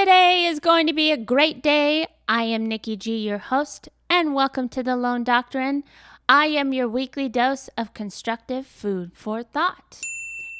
Today is going to be a great day. I am Nikki G, your host, and welcome to the Lone Doctrine. I am your weekly dose of constructive food for thought.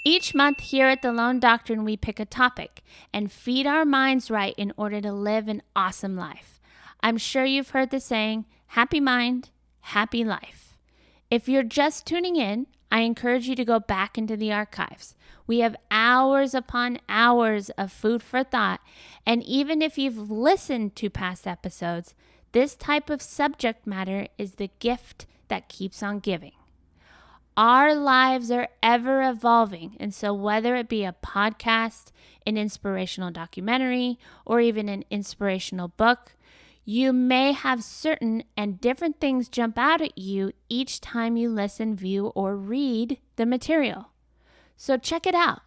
Each month here at the Lone Doctrine, we pick a topic and feed our minds right in order to live an awesome life. I'm sure you've heard the saying, happy mind, happy life. If you're just tuning in, I encourage you to go back into the archives. We have hours upon hours of food for thought, and even if you've listened to past episodes, this type of subject matter is the gift that keeps on giving. Our lives are ever evolving, and so whether it be a podcast, an inspirational documentary, or even an inspirational book, you may have certain and different things jump out at you each time you listen, view, or read the material. So check it out.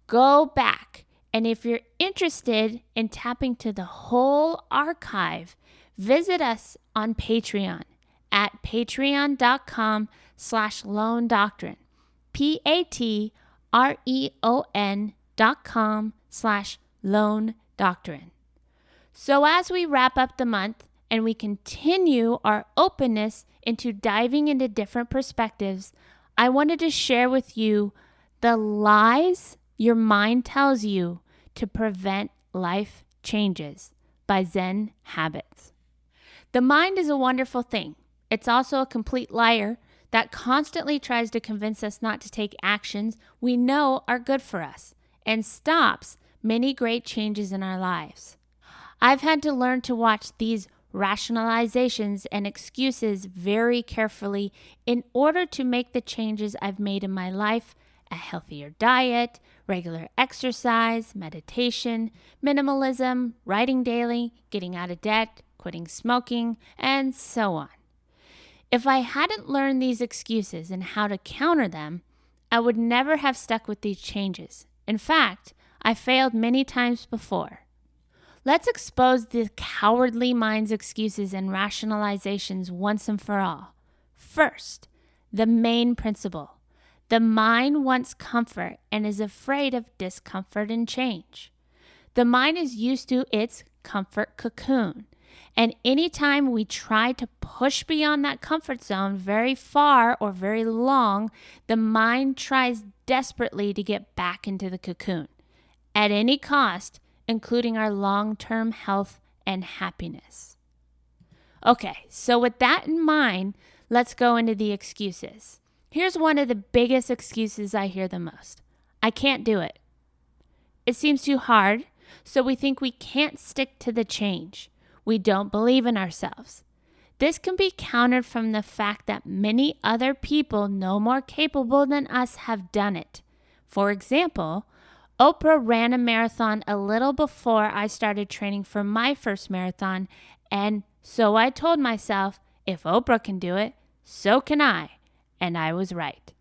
Go back. And if you're interested in tapping to the whole archive, visit us on Patreon at patreon.com/Lone Doctrine. patreon.com/Lone Doctrine. So as we wrap up the month and we continue our openness into diving into different perspectives, I wanted to share with you the lies your mind tells you to prevent life changes by Zen Habits. The mind is a wonderful thing. It's also a complete liar that constantly tries to convince us not to take actions we know are good for us and stops many great changes in our lives. I've had to learn to watch these rationalizations and excuses very carefully in order to make the changes I've made in my life: a healthier diet, regular exercise, meditation, minimalism, writing daily, getting out of debt, quitting smoking, and so on. If I hadn't learned these excuses and how to counter them, I would never have stuck with these changes. In fact, I failed many times before. Let's expose the cowardly mind's excuses and rationalizations once and for all. First, the main principle. The mind wants comfort and is afraid of discomfort and change. The mind is used to its comfort cocoon. And anytime we try to push beyond that comfort zone very far or very long, the mind tries desperately to get back into the cocoon at any cost, including our long-term health and happiness. Okay, so with that in mind, let's go into the excuses. Here's one of the biggest excuses I hear the most. I can't do it. It seems too hard, so we think we can't stick to the change. We don't believe in ourselves. This can be countered from the fact that many other people no more capable than us have done it. For example, Oprah ran a marathon a little before I started training for my first marathon, and so I told myself, if Oprah can do it, so can I. And I was right.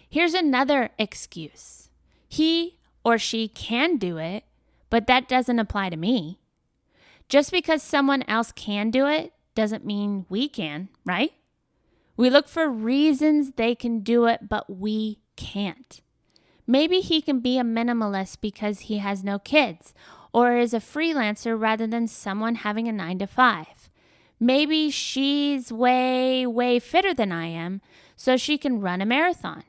Here's another excuse. He or she can do it, but that doesn't apply to me. Just because someone else can do it doesn't mean we can, right? We look for reasons they can do it, but we can't. Maybe he can be a minimalist because he has no kids or is a freelancer rather than someone having a 9-to-5. Maybe she's way fitter than I am, so she can run a marathon.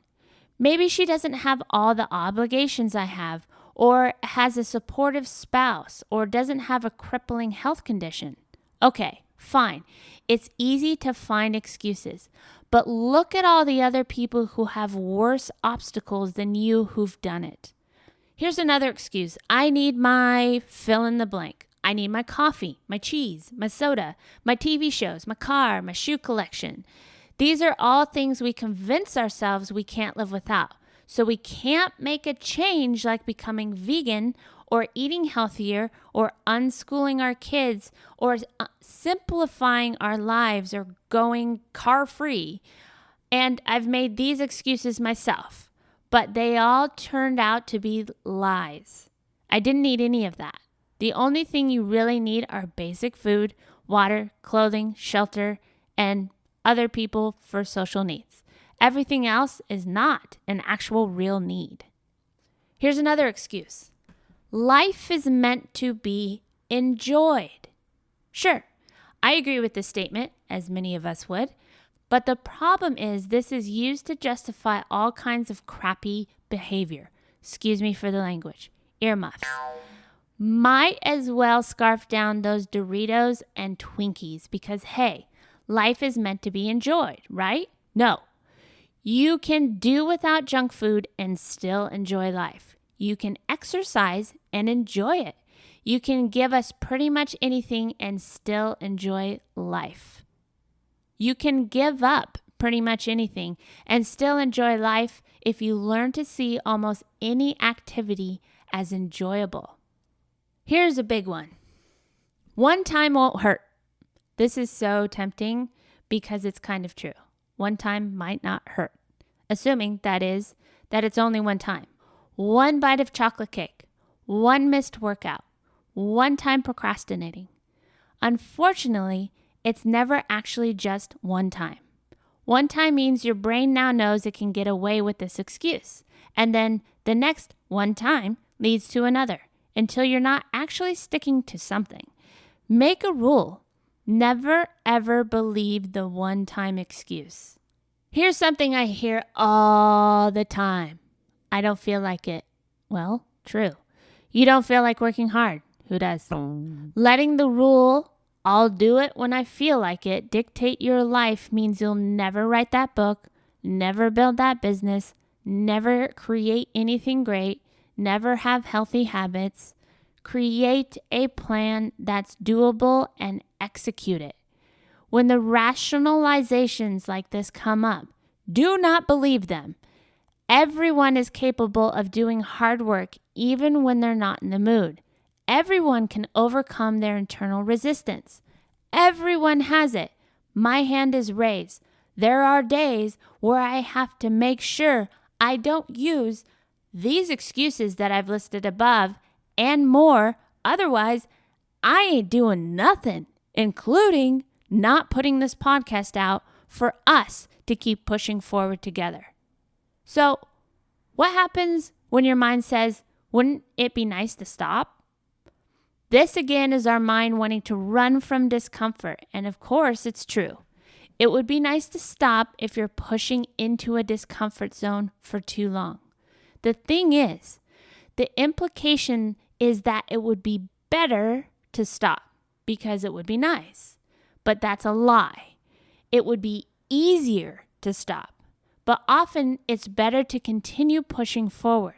Maybe she doesn't have all the obligations I have, or has a supportive spouse, or doesn't have a crippling health condition. Okay, fine. It's easy to find excuses, but look at all the other people who have worse obstacles than you who've done it. Here's another excuse. I need my fill in the blank. I need my coffee, my cheese, my soda, my TV shows, my car, my shoe collection. These are all things we convince ourselves we can't live without. So we can't make a change like becoming vegan or eating healthier or unschooling our kids or simplifying our lives or going car-free. And I've made these excuses myself, but they all turned out to be lies. I didn't need any of that. The only thing you really need are basic food, water, clothing, shelter, and other people for social needs. Everything else is not an actual real need. Here's another excuse. Life is meant to be enjoyed. Sure, I agree with this statement, as many of us would, but the problem is this is used to justify all kinds of crappy behavior. Excuse me for the language. Earmuffs. Might as well scarf down those Doritos and Twinkies because, hey, life is meant to be enjoyed, right? No. You can do without junk food and still enjoy life. You can exercise and enjoy it. You can give us pretty much anything and still enjoy life. You can give up pretty much anything and still enjoy life if you learn to see almost any activity as enjoyable. Here's a big one. One time won't hurt. This is so tempting because it's kind of true. One time might not hurt. Assuming, that is, that it's only one time. One bite of chocolate cake. One missed workout. One time procrastinating. Unfortunately, it's never actually just one time. One time means your brain now knows it can get away with this excuse. And then the next one time leads to another until you're not actually sticking to something. Make a rule. Never ever believe the one-time excuse. Here's something I hear all the time. I don't feel like it. Well, true. You don't feel like working hard. Who does? Letting the rule, I'll do it when I feel like it, dictate your life means you'll never write that book, never build that business, never create anything great, never have healthy habits. Create a plan that's doable and execute it. When the rationalizations like this come up, do not believe them. Everyone is capable of doing hard work even when they're not in the mood. Everyone can overcome their internal resistance. Everyone has it. My hand is raised. There are days where I have to make sure I don't use these excuses that I've listed above and more. Otherwise, I ain't doing nothing, including not putting this podcast out for us to keep pushing forward together. So, what happens when your mind says, wouldn't it be nice to stop? This again is our mind wanting to run from discomfort. And of course, it's true. It would be nice to stop if you're pushing into a discomfort zone for too long. The thing is, the implication is that it would be better to stop because it would be nice. But that's a lie. It would be easier to stop. But often it's better to continue pushing forward.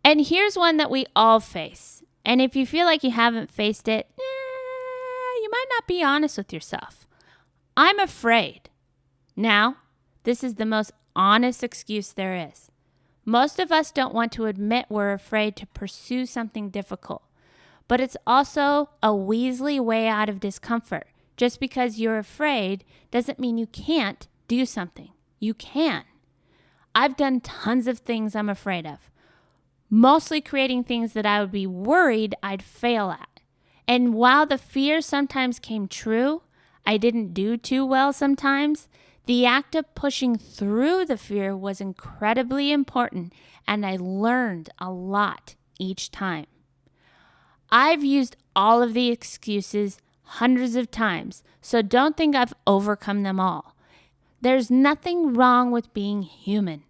And here's one that we all face. And if you feel like you haven't faced it, you might not be honest with yourself. I'm afraid. Now, this is the most honest excuse there is. Most of us don't want to admit we're afraid to pursue something difficult. But it's also a Weasley way out of discomfort. Just because you're afraid doesn't mean you can't do something. You can. I've done tons of things I'm afraid of. Mostly creating things that I would be worried I'd fail at. And while the fear sometimes came true, I didn't do too well sometimes, the act of pushing through the fear was incredibly important, and I learned a lot each time. I've used all of the excuses hundreds of times, so don't think I've overcome them all. There's nothing wrong with being human.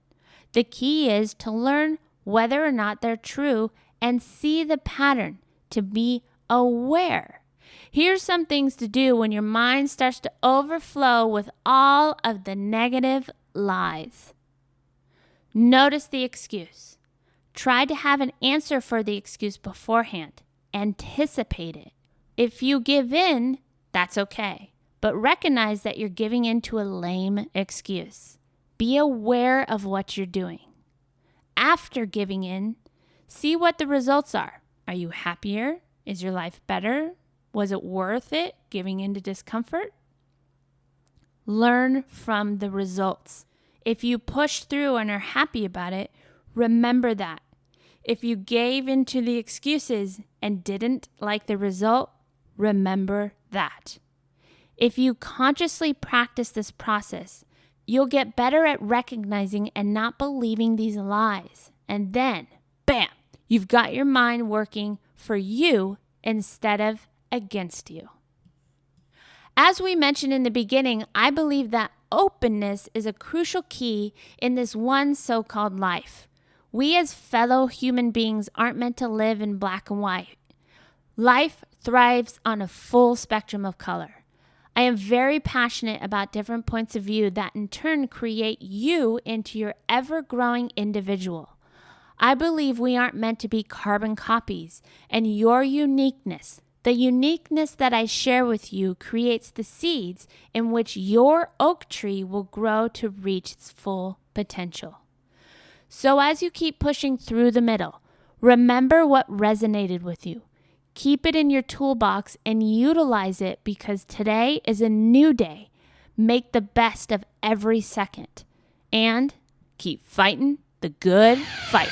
The key is to learn whether or not they're true and see the pattern, to be aware. Here's some things to do when your mind starts to overflow with all of the negative lies. Notice the excuse. Try to have an answer for the excuse beforehand. Anticipate it. If you give in, that's okay. But recognize that you're giving in to a lame excuse. Be aware of what you're doing. After giving in, see what the results are. Are you happier? Is your life better? Was it worth it giving in to discomfort? Learn from the results. If you push through and are happy about it, remember that. If you gave into the excuses and didn't like the result, remember that. If you consciously practice this process, you'll get better at recognizing and not believing these lies. And then, bam, you've got your mind working for you instead of against you. As we mentioned in the beginning, I believe that openness is a crucial key in this one so-called life. We as fellow human beings aren't meant to live in black and white. Life thrives on a full spectrum of color. I am very passionate about different points of view that in turn create you into your ever-growing individual. I believe we aren't meant to be carbon copies, and your uniqueness, the uniqueness that I share with you, creates the seeds in which your oak tree will grow to reach its full potential. So as you keep pushing through the middle, remember what resonated with you. Keep it in your toolbox and utilize it, because today is a new day. Make the best of every second and keep fighting the good fight.